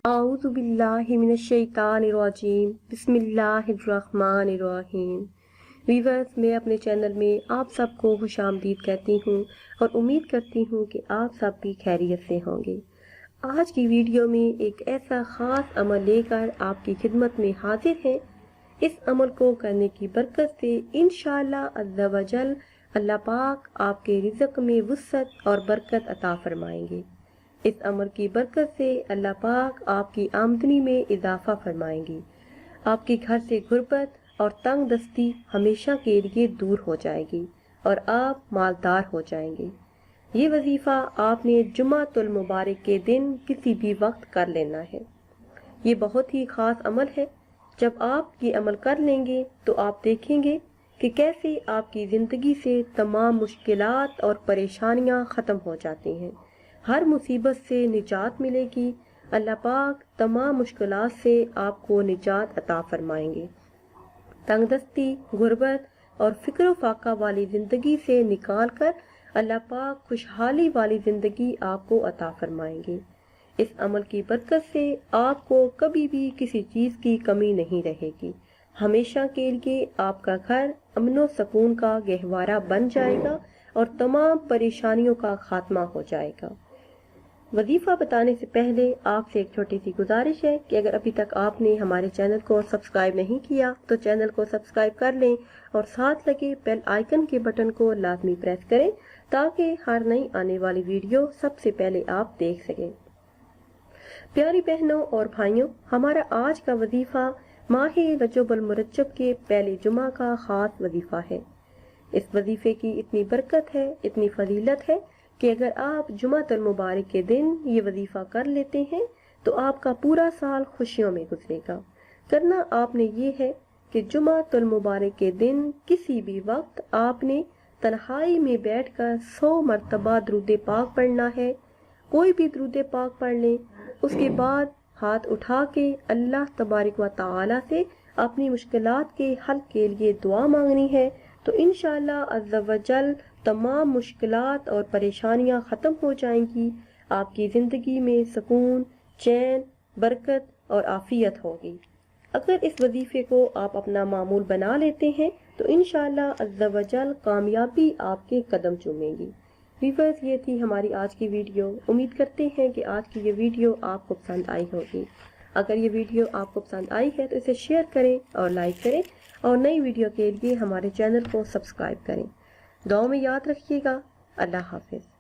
اعوذ باللہ من الشیطان الرجیم بسم اللہ الرحمن الرحیم۔ ویورز، میں اپنے چینل میں آپ سب کو خوش آمدید کہتی ہوں اور امید کرتی ہوں کہ آپ سب بھی خیریت سے ہوں گے۔ آج کی ویڈیو میں ایک ایسا خاص عمل لے کر آپ کی خدمت میں حاضر ہیں۔ اس عمل کو کرنے کی برکت سے انشاءاللہ عز و جل اللہ پاک آپ کے رزق میں وسعت اور برکت عطا فرمائیں گے۔ اس عمل کی برکت سے اللہ پاک آپ کی آمدنی میں اضافہ فرمائیں گے۔ آپ کے گھر سے غربت اور تنگ دستی ہمیشہ کے لیے دور ہو جائے گی اور آپ مالدار ہو جائیں گے۔ یہ وظیفہ آپ نے جمعۃ المبارک کے دن کسی بھی وقت کر لینا ہے۔ یہ بہت ہی خاص عمل ہے۔ جب آپ یہ عمل کر لیں گے تو آپ دیکھیں گے کہ کیسے آپ کی زندگی سے تمام مشکلات اور پریشانیاں ختم ہو جاتی ہیں۔ ہر مصیبت سے نجات ملے گی۔ اللہ پاک تمام مشکلات سے آپ کو نجات عطا فرمائیں گے۔ تنگ دستی، غربت اور فکر و فاقہ والی زندگی سے نکال کر اللہ پاک خوشحالی والی زندگی آپ کو عطا فرمائیں گے۔ اس عمل کی برکت سے آپ کو کبھی بھی کسی چیز کی کمی نہیں رہے گی۔ ہمیشہ کے لیے آپ کا گھر امن و سکون کا گہوارہ بن جائے گا اور تمام پریشانیوں کا خاتمہ ہو جائے گا۔ وظیفہ بتانے سے پہلے آپ سے ایک چھوٹی سی گزارش ہے کہ اگر ابھی تک آپ نے ہمارے چینل کو سبسکرائب نہیں کیا تو چینل کو سبسکرائب کر لیں اور ساتھ لگے بیل آئیکن کے بٹن کو لازمی پریس کریں تاکہ ہر نئی آنے والی ویڈیو سب سے پہلے آپ دیکھ سکیں۔ پیاری بہنوں اور بھائیوں، ہمارا آج کا وظیفہ ماہ رجب المرجب کے پہلے جمعہ کا خاص وظیفہ ہے۔ اس وظیفے کی اتنی برکت ہے، اتنی فضیلت ہے کہ اگر آپ جمعۃ المبارک کے دن یہ وظیفہ کر لیتے ہیں تو آپ کا پورا سال خوشیوں میں گزرے گا۔ کرنا آپ نے یہ ہے کہ جمعۃ المبارک کے دن کسی بھی وقت آپ نے تنہائی میں بیٹھ کر 100 مرتبہ درود پاک پڑھنا ہے۔ کوئی بھی درود پاک پڑھ لیں، اس کے بعد ہاتھ اٹھا کے اللہ تبارک و تعالی سے اپنی مشکلات کے حل کے لیے دعا مانگنی ہے تو انشاءاللہ عز و جل تمام مشکلات اور پریشانیاں ختم ہو جائیں گی۔ آپ کی زندگی میں سکون، چین، برکت اور عافیت ہوگی۔ اگر اس وظیفے کو آپ اپنا معمول بنا لیتے ہیں تو انشاءاللہ عز و جل کامیابی آپ کے قدم چومے گی۔ ویورز، یہ تھی ہماری آج کی ویڈیو۔ امید کرتے ہیں کہ آج کی یہ ویڈیو آپ کو پسند آئی ہوگی۔ اگر یہ ویڈیو آپ کو پسند آئی ہے تو اسے شیئر کریں اور لائک کریں اور نئی ویڈیو کے لیے ہمارے چینل کو سبسکرائب کریں۔ دعاؤں میں یاد رکھیے گا۔ اللہ حافظ۔